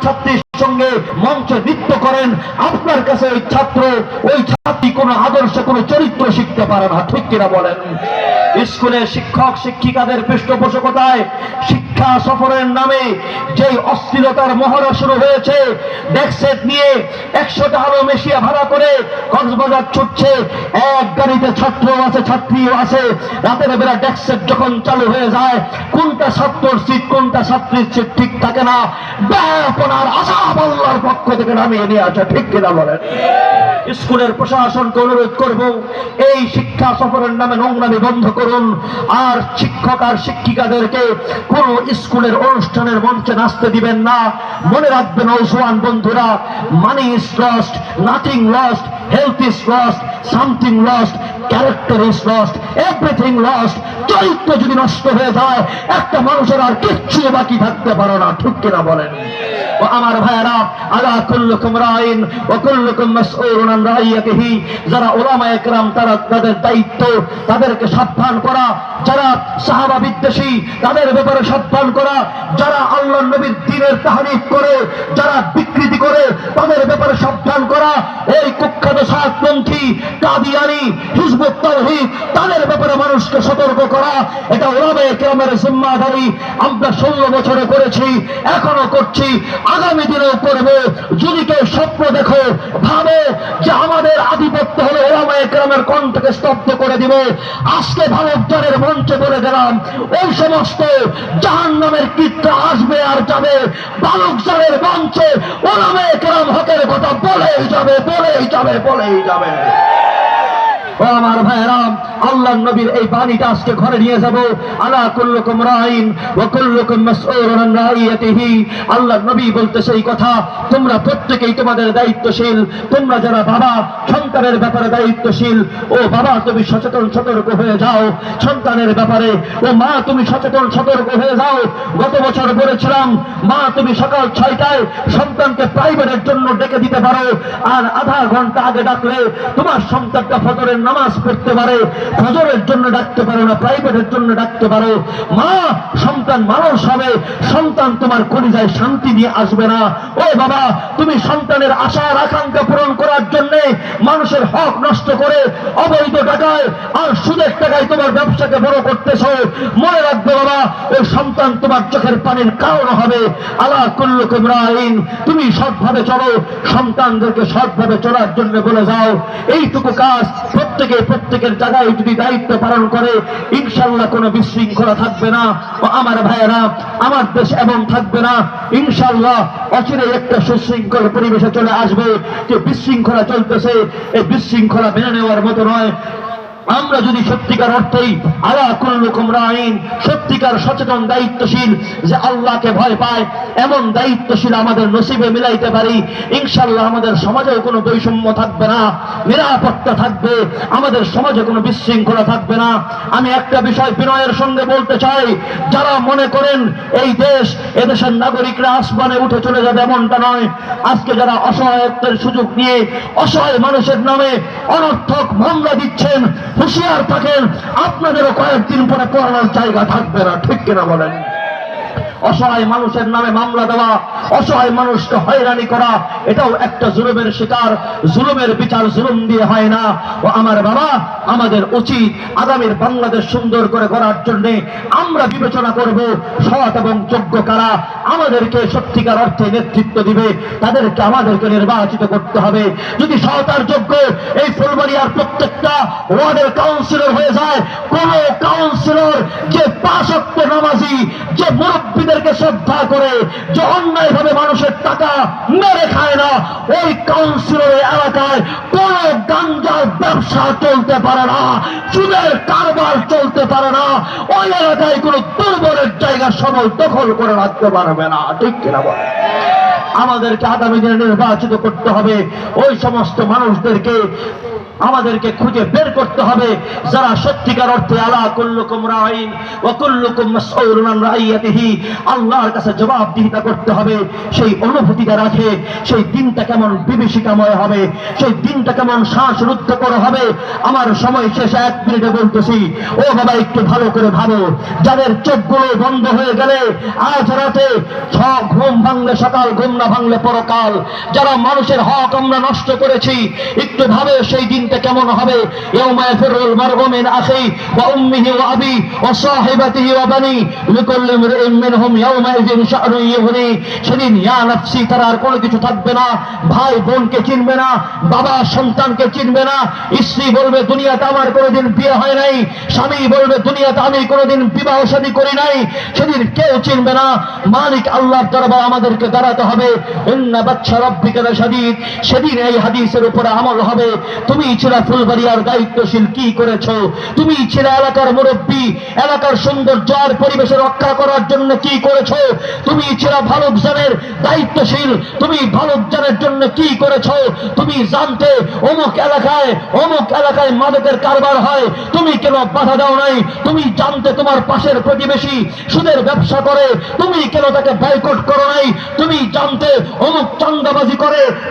ছাত্রীর সঙ্গে মঞ্চে নৃত্য করেন, আপনার কাছে ওই ছাত্র ওই ছাত্রী কোনো আদর্শ কোনো চরিত্র শিখতে পারে না, ঠিক কিনা বলেন? স্কুলে শিক্ষক শিক্ষিকাদের পৃষ্ঠপোষকতায় শিক্ষা সফরের নামে যে অস্থিরতার মহড়া শুরু হয়েছে, ডেস্কসেট নিয়ে 100টা আলো মেশিয়া ভাড়া করে কক্সবাজার ছুটছে, এক গাড়িতে ছাত্র আছে ছাত্রীও আছে। রাতের বেলা ডেস্কসেট যখন চালু হয়ে যায়, কোনটা ছাত্রর সিট কোনটা ছাত্রীর সিট ঠিক থাকে না, ব্যাপনার আযাব আল্লাহর পক্ষ থেকে নামিয়ে নিয়ে আসে, ঠিক কিনা বলেন? স্কুলের প্রশাসনকে অনুরোধ করব, এই শিক্ষা সফরের নামে নোংরামি বন্ধ করুন। আর শিক্ষক আর শিক্ষিকাদেরকে কোন স্কুলের অনুষ্ঠানের মঞ্চে নাচতে দিবেন না। মনে রাখবেন নওজোয়ান বন্ধুরা, money is lost, nothing lost, health is lost, something lost, character is lost, everything lost. চরিত্র যদি নষ্ট হয়ে যায়, একটা মানুষের আর কিচ্ছু বাকি থাকতে পারে না, ঠিক কিনা বলেন? ও আমার ভাইয়েরা, আলা কুল্লুকুম রাইন ওয়া কুল্লুকুম মাসউলুন আন রাইয়াতিহি। যারা উলামায়ে কেরাম, তারা তাদের দায়িত্ব, তাদেরকে সাবধান করা। যারা সাহাবা বিদ্বেষী, তাদের ব্যাপারে সাবধান করা। যারা আল্লাহর নবীর দ্বীনের তাহরিফ করে, যারা বিকৃতি করে, তাদের ব্যাপারে সাবধান করা। এই কুখ্যাত সাতপন্থী, কাদিয়ানী, হিজবুত তাওহীদ, তাদের ব্যাপারে মানুষকে সতর্ক করা, এটা উলামায়ে কেরামের জিম্মাদারি। আমরা 16 বছরে করেছি, এখনো করছি, আগামী দিনেও করব। যদি কেউ স্বপ্ন দেখো, ভাবে যে আমাদের আধিপত্য হলো উলামায়ে কেরামের কণ্ঠকে স্তব্ধ করে দিব, আজকে ভারতজনের মঞ্চে বলে গেলাম, ওই সমস্ত জাহান্নামের কীটটা আসবে আর যাবে। ভারতজনের মঞ্চে উলামায়ে কেরাম হকের কথা বলেই যাবে, বলেই যাবে, বলেই যাবে। ও আমার ভাইয়েরা, আল্লাহর নবীর এই বাণীটা আজকে ঘরে নিয়ে যাব। আলা কুল্লুকুম রাইন ওয়া কুল্লুকুম মাসউলুন আন রাইয়াতিহি। আল্লাহর নবী বলতেছে এই কথা, তোমরা প্রত্যেকেই তোমাদের দায়িত্বশীল। তোমরা যারা বাবা, সন্তানের ব্যাপারে দায়িত্বশীল। ও বাবা, তুমি সচেতন সতর্ক হয়ে যাও সন্তানের ব্যাপারে। ও মা, তুমি সচেতন সতর্ক হয়ে যাও। গত বছর বলেছিলাম, মা তুমি সকাল 6টায় সন্তানকে প্রাইভেটের জন্য ডেকে দিতে পারো, আর আধা ঘন্টা আগে ডাকলে তোমার সন্তানটা ফজরের নামাজ পড়তে পারে। ফজরের জন্য ডাকতে পারো না, প্রাইভেটের জন্য ডাকতে পারো। মা, সন্তান মানুষ হবে, সন্তান তোমার কলিজায় শান্তি নিয়ে আসবে না। ও বাবা, তুমি সন্তানের আশা আর আকাঙ্ক্ষা পূরণ করার জন্য মানুষের হক নষ্ট করে অবৈধ টাকায় আর সুদের টাকায় তোমার ব্যবসাকে বড় করতেছো। মনে রাখবে বাবা, ওই সন্তান তোমার চোখের পানির কারণ হবে। আলা কুল্লুকুম রাইন, তুমি সৎভাবে চলো, সন্তানদেরকে সৎভাবে চলার জন্য বলে যাও। এইটুকু কাজ প্রত্যেকের জায়গায় যদি দায়িত্ব পালন করে, ইনশাআল্লাহ কোনো বিশৃঙ্খলা থাকবে না। ও আমার ভাইয়েরা, আমার দেশ এমন থাকবে না। ইনশাআল্লাহ অচিরে একটা সুশৃঙ্খল পরিবেশে চলে আসবে। যে বিশৃঙ্খলা চলতেছে, এই বিশৃঙ্খলা মেনে নেওয়ার মতো নয়। আমরা যদি সত্যিকার অর্থেই আলা কুল্লুকুম রাইন, সত্যিকার সচেতন দায়িত্বশীল, যে আল্লাহকে ভয় পায়, এমন দায়িত্বশীল আমাদের নসিবে মিলাইতে পারি, ইনশাআল্লাহ আমাদের সমাজেও কোনো বৈষম্য থাকবে না, নিরাপত্তা থাকবে, আমাদের সমাজে কোনো বিশৃঙ্খলা থাকবে না। আমি একটা বিষয় বিনয়ের সঙ্গে বলতে চাই, যারা মনে করেন এই দেশ, এদেশের নাগরিকরা আসমানে উঠে চলে যাবে, এমনটা নয়। আজকে যারা অসহায়ত্বের সুযোগ নিয়ে অসহায় মানুষের নামে অনর্থক মামলা দিচ্ছেন, হুঁশিয়ার থাকেন, আপনাদেরও কয়েকদিন পরে পড়ানোর জায়গা থাকবে না, ঠিক কিনা বলেন? অসহায় মানুষের নামে মামলা দেওয়া, অসহায় মানুষকে হয়রানি করা, এটাও একটা জুলুমের শিকার। জুলুমের বিচার জুলুম দিয়ে হয় না। ও আমার বাবা, আমাদের উচিত আগামীর বাংলাদেশ সুন্দর করে গড়ার জন্য আমরা বিবেচনা করব সৎ এবং যোগ্য কারা আমাদেরকে সত্যিকার অর্থে নেতৃত্ব দিবে, তাদেরকে আমাদেরকে নির্বাচিত করতে হবে। যদি সৎ আর যোগ্য এই ফুলবাড়িয়ার প্রত্যেকটা ওয়ার্ডের কাউন্সিলর হয়ে যায়, কোন কাউন্সিলর যে 5 ওয়াক্ত নামাজি, যে মুরব্বীদেরকে শ্রদ্ধা করে, যে অন্যায়ভাবে মানুষের টাকা মেরে খায় না, ওই কাউন্সিলরের এলাকায় কোন গাঞ্জার ব্যবসা চলতে পারে না, সুদের কারবার চলতে পারে না, ওই এলাকায় কোন দুর্বলের জায়গা সবল দখল করে রাখতে পারবে না, ঠিক কিনা বলে? আমাদেরকে আগামী দিনে নির্বাচিত করতে হবে ওই সমস্ত মানুষদেরকে আমাদেরকে খুঁজে বের করতে হবে যারা সত্যিকার অর্থে আলা কুল্লুকুম রাইন ওয়া কুল্লুকুম মাসউলুন আন রাইয়াতিহি, আল্লাহর কাছে জবাবদিহিতা করতে হবে। সেই অনুভূতিটা রাখে সেই দিনটা কেমন বিভীষিকাময় হবে, সেই দিনটা কেমন শ্বাসরুদ্ধকর হবে। আমার সময় শেষ, 1 মিনিটে বলতেছি, ও বাবা একটু ভালো করে ভাবো, যাদের চোখগুলো বন্ধ হয়ে গেলে আজ রাতে ঘুম ভাঙলে সকাল, ঘুম না ভাঙলে পরকাল, যারা মানুষের হক আমরা নষ্ট করেছি, একটু ভাবে সেই দিনটা কেমন হবে। ইয়াউমা ইয়াফিরুল মারউ মিন আখি ওয়া উম্মিহি ওয়া আবি ওয়া সাহিবাতিহি ওয়া বানি লিকুল্লি ইমরিইন মিনহুম ইয়াউমাইযিন শা'নুন ইউগনি। সেদিন ইয়া নাফসি, তারা আর কোনো কিছু থাকবে না। ভাই বোনকে চিনবে না, বাবা সন্তানকে চিনবে না, স্ত্রী বলবে দুনিয়াতে আমার কোনোদিন বিয়ে হয় নাই, স্বামী বলবে দুনিয়াতে আমি কোনোদিন বিবাহ শাদী করি নাই। সেদিন কেউ চিনবে না। মালিক আল্লাহর দরবারে আমাদেরকে দাঁড়াতে হবে। ইন্না বাতশা রাব্বিকা লাশাদীদ। সেদিন এই হাদিসের উপরে আমল হবে। তুমি ছিলা ফুলবাড়িয়ার দায়িত্বশীল, কি করেছো? তুমি ছিলা এলাকার মুরব্বী, এলাকার সৌন্দর্য আর পরিবেশ রক্ষা করার জন্য কি করেছো? তুমি ছিলা ভালুকজানের দায়িত্বশীল, তুমি ভালুকজানের জন্য কি করেছো? তুমি জানতে অমুক এলাকায় মাদকের কারবার হয়, তুমি কেন বাধা দাও নাই? তুমি জানতে তোমার পাশের প্রতিবেশী সুদের ব্যবসা করে, তুমি কেন তাকে বয়কট করো নাই? তুমি জানতে অমুক চাঁদাবাজি করে,